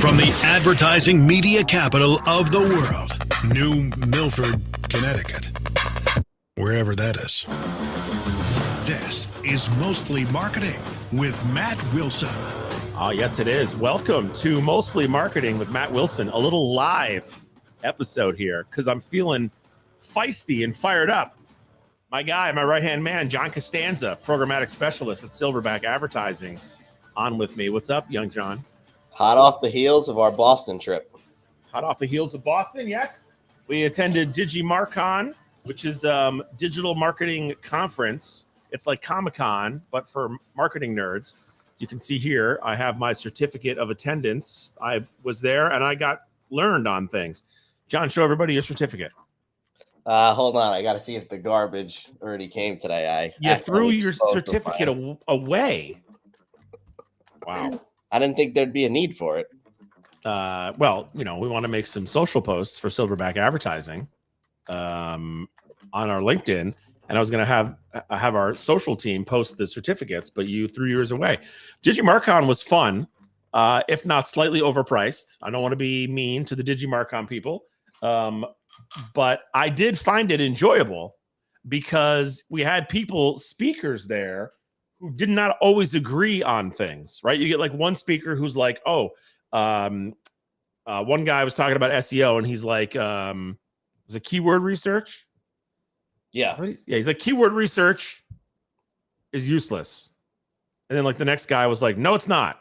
From the advertising media capital of the world, New Milford, Connecticut, wherever that is. This is Mostly Marketing with Matt Wilson. Oh, yes, it is. Welcome to Mostly Marketing with Matt Wilson, a little live episode here because I'm feeling feisty and fired up. My guy, my right-hand man, John Costanza, programmatic specialist at SilverBack Advertising, on with me. What's up, young John? Hot off the heels of our Boston trip. Hot off the heels of Boston, yes. We attended DigiMarcon, which is digital marketing conference. It's like Comic-Con, but for marketing nerds. You can see here, I have my certificate of attendance. I was there and I got learned on things. John, show everybody your certificate. Hold on. I got to see if the garbage already came today. You threw your certificate away. Wow. I didn't think there'd be a need for it. Well, you know, we want to make some social posts for SilverBack Advertising on our LinkedIn. And I was going to have our social team post the certificates, but you threw yours away. DigiMarcon was fun, if not slightly overpriced. I don't want to be mean to the DigiMarcon people, but I did find it enjoyable because we had speakers there who did not always agree on things, right? You get like one speaker who's like, one guy was talking about SEO and he's like, was it keyword research? Yeah. He's like, keyword research is useless. And then like the next guy was like, no, it's not.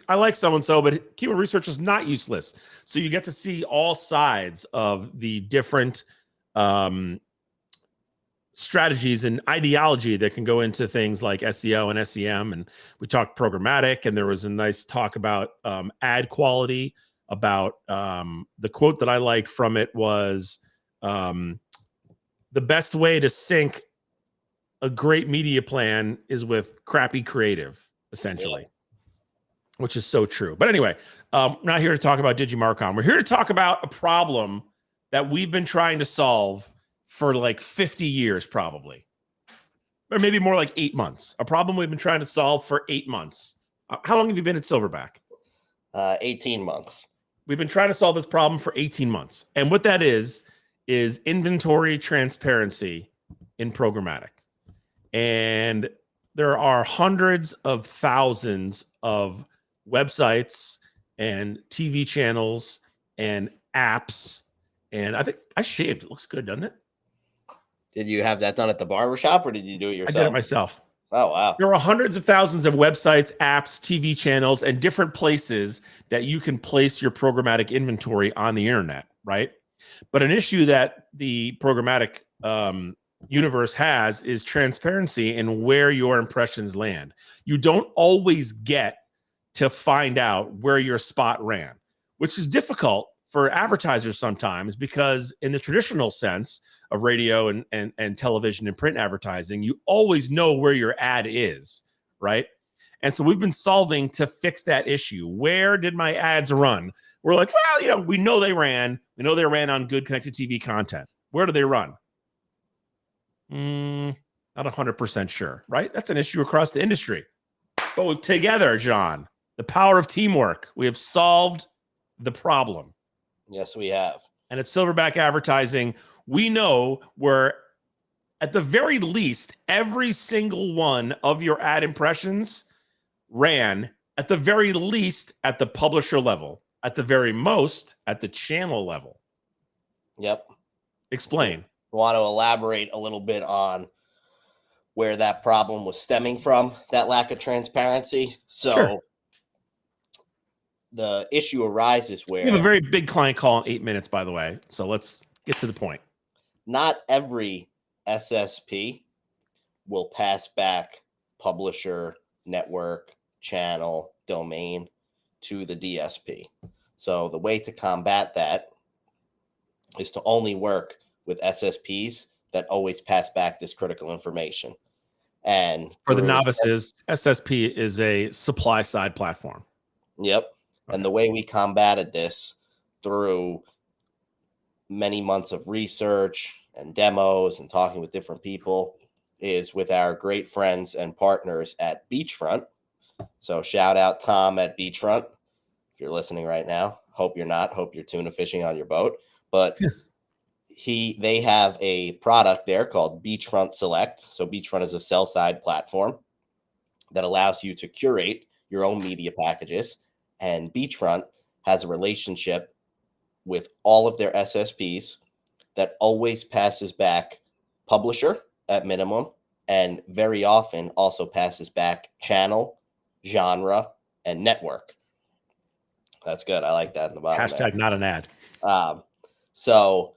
I like so-and-so, but keyword research is not useless. So you get to see all sides of the different strategies and ideology that can go into things like SEO and SEM. And we talked programmatic, and there was a nice talk about ad quality, about the quote that I liked from it was, the best way to sync a great media plan is with crappy creative, essentially, which is so true. But anyway, we're not here to talk about DigiMarcon. We're here to talk about a problem that we've been trying to solve for like 50 years, probably, or maybe more like 8 months. A problem we've been trying to solve for 8 months. How long have you been at SilverBack? 18 months. We've been trying to solve this problem for 18 months. And what that is inventory transparency in programmatic. And there are hundreds of thousands of websites and TV channels and apps. And I think I shaved. It looks good, doesn't it? Did you have that done at the barbershop or did you do it yourself? I did it myself. Oh, wow. There are hundreds of thousands of websites, apps, TV channels, and different places that you can place your programmatic inventory on the internet, right? But an issue that the programmatic universe has is transparency in where your impressions land. You don't always get to find out where your spot ran, which is difficult for advertisers sometimes because in the traditional sense of radio and television and print advertising, you always know where your ad is, right? And so we've been solving to fix that issue. Where did my ads run? We're like, well, you know, we know they ran on good connected TV content. Where do they run? Not 100% sure, right? That's an issue across the industry. But together, John, the power of teamwork, we have solved the problem. Yes, we have. And at SilverBack Advertising, we know where, at the very least, every single one of your ad impressions ran, at the very least, at the publisher level, at the very most, at the channel level. Yep. Explain. Want to elaborate a little bit on where that problem was stemming from, that lack of transparency? So sure. The issue arises where... We have a very big client call in 8 minutes, by the way. So let's get to the point. Not every SSP will pass back publisher, network, channel, domain to the DSP. So the way to combat that is to only work with SSPs that always pass back this critical information. And for the novices, SSP is a supply side platform. Yep. Okay. And the way we combated this through many months of research and demos and talking with different people is with our great friends and partners at Beachfront. So shout out Tom at Beachfront. If you're listening right now, hope you're not, hope you're tuna fishing on your boat, but they have a product there called Beachfront Select. So Beachfront is a sell side platform that allows you to curate your own media packages. And Beachfront has a relationship with all of their SSPs that always passes back publisher at minimum, and very often also passes back channel, genre, and network. That's good. I like that in the bottom. Hashtag not an ad. So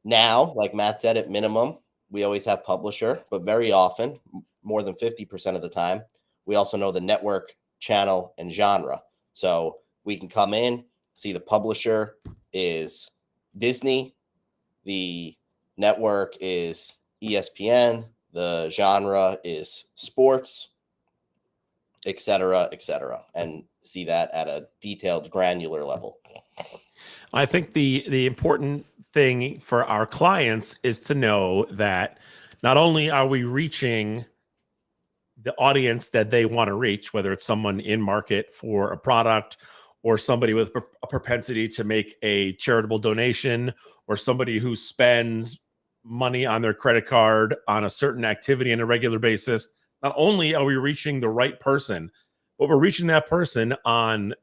now, like Matt said, at minimum, we always have publisher, but very often, more than 50% of the time, we also know the network, channel, and genre. So we can come in, see the publisher is Disney, the network is ESPN, the genre is sports, et cetera, and see that at a detailed, granular level. I think the important thing for our clients is to know that not only are we reaching the audience that they want to reach, whether it's someone in market for a product or somebody with a propensity to make a charitable donation or somebody who spends money on their credit card on a certain activity on a regular basis. Not only are we reaching the right person, but we're reaching that person on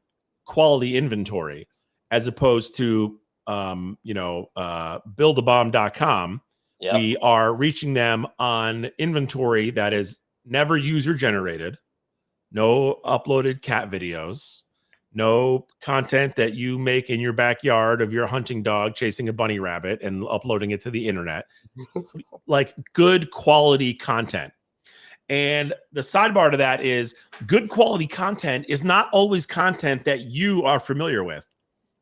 quality inventory as opposed to, buildabomb.com. Yep. We are reaching them on inventory that is never user generated, no uploaded cat videos, no content that you make in your backyard of your hunting dog chasing a bunny rabbit and uploading it to the internet. Like good quality content. And the sidebar to that is good quality content is not always content that you are familiar with,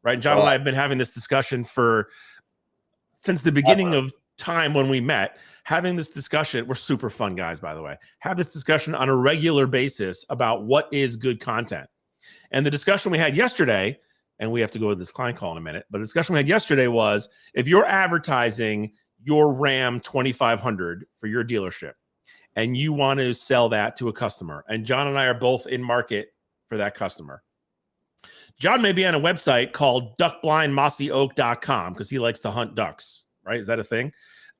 right? John and I have been having this discussion since the beginning of time when we met, having this discussion. We're super fun guys, by the way. Have this discussion on a regular basis about what is good content. And the discussion we had yesterday, and we have to go to this client call in a minute, but the discussion we had yesterday was if you're advertising your Ram 2500 for your dealership and you want to sell that to a customer, and John and I are both in market for that customer. John may be on a website called duckblindmossyoak.com because he likes to hunt ducks, right? Is that a thing?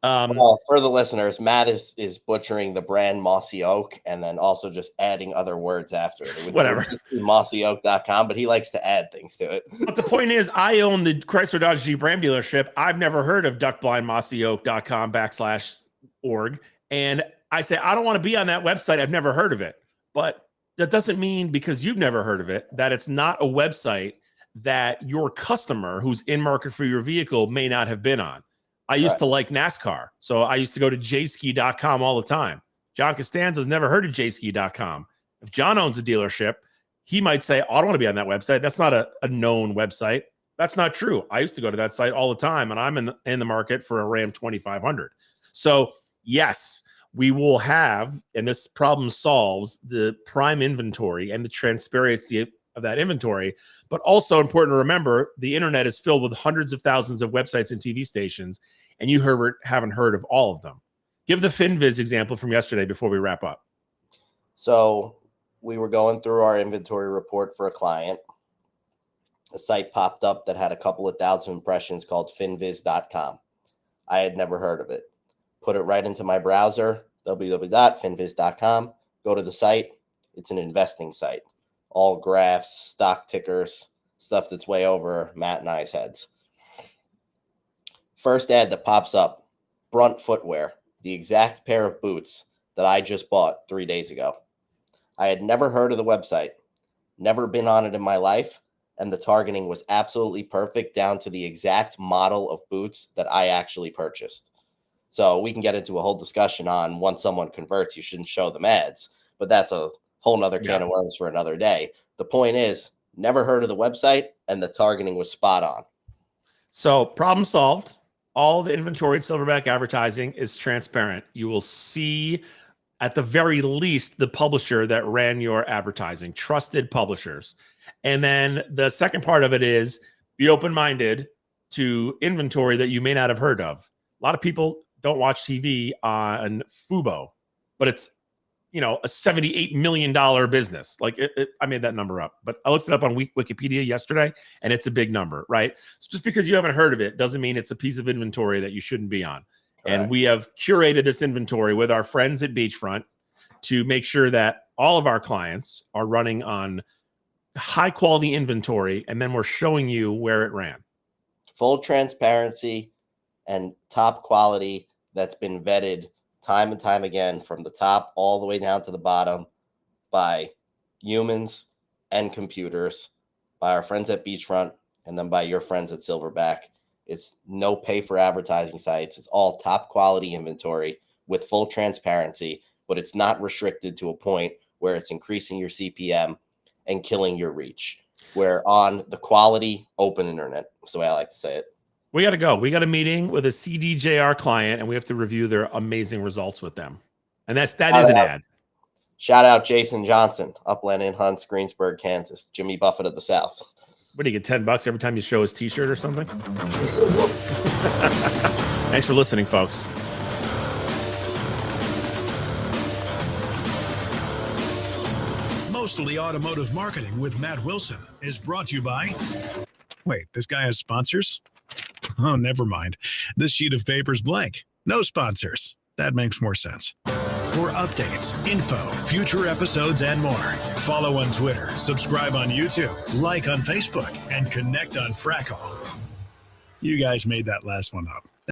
Well, for the listeners, Matt is butchering the brand Mossy Oak and then also just adding other words after it. Whatever. mossyoak.com, but he likes to add things to it. But the point is, I own the Chrysler Dodge Jeep Ram dealership. I've never heard of duckblindmossyoak.com/org. And I say, I don't want to be on that website. I've never heard of it. But that doesn't mean because you've never heard of it, that it's not a website that your customer who's in market for your vehicle may not have been on. I used to like NASCAR, so I used to go to jski.com all the time. John Costanza's never heard of jski.com. If John owns a dealership, he might say, oh, I don't want to be on that website. That's not a known website. That's not true. I used to go to that site all the time, and I'm in the market for a Ram 2500. So yes, we will have, and this problem solves the prime inventory and the transparency of that inventory, but also important to remember, the internet is filled with hundreds of thousands of websites and TV stations, and you haven't heard of all of them. Give the FinViz example from yesterday before we wrap up. So we were going through our inventory report for a client. A site popped up that had a couple of thousand impressions called finviz.com. I had never heard of it. Put it right into my browser, www.finviz.com. Go to the site. It's an investing site. All graphs, stock tickers, stuff that's way over Matt and I's heads. First ad that pops up, Brunt Footwear, the exact pair of boots that I just bought 3 days ago. I had never heard of the website, never been on it in my life, and the targeting was absolutely perfect down to the exact model of boots that I actually purchased. So we can get into a whole discussion on once someone converts, you shouldn't show them ads, but that's a whole nother can of worms for another day. The point is, never heard of the website, and the targeting was spot on. So problem solved. All the inventory at Silverback Advertising is transparent. You will see at the very least the publisher that ran your advertising, trusted publishers. And then the second part of it is be open-minded to inventory that you may not have heard of. A lot of people don't watch TV on Fubo, but it's a $78 million business. Like I made that number up, but I looked it up on Wikipedia yesterday, and it's a big number, right? So just because you haven't heard of it doesn't mean it's a piece of inventory that you shouldn't be on. Correct. And we have curated this inventory with our friends at Beachfront to make sure that all of our clients are running on high quality inventory, and then we're showing you where it ran. Full transparency and top quality that's been vetted time and time again from the top all the way down to the bottom by humans and computers, by our friends at Beachfront, and then by your friends at Silverback. It's no pay for advertising sites. It's all top quality inventory with full transparency, but it's not restricted to a point where it's increasing your CPM and killing your reach. We're on the quality open internet. That's the way I like to say it. We got to go. We got a meeting with a CDJR client, and we have to review their amazing results with them. And that is an ad. Shout out Jason Johnson, Upland in Hunts, Greensburg, Kansas. Jimmy Buffett of the South. What do you get, $10 every time you show his t-shirt or something? Thanks for listening, folks. Mostly Automotive Marketing with Matt Wilson is brought to you by... Wait, this guy has sponsors? Oh, never mind. This sheet of paper's blank. No sponsors. That makes more sense. For updates, info, future episodes, and more, follow on Twitter, subscribe on YouTube, like on Facebook, and connect on Frackle. You guys made that last one up.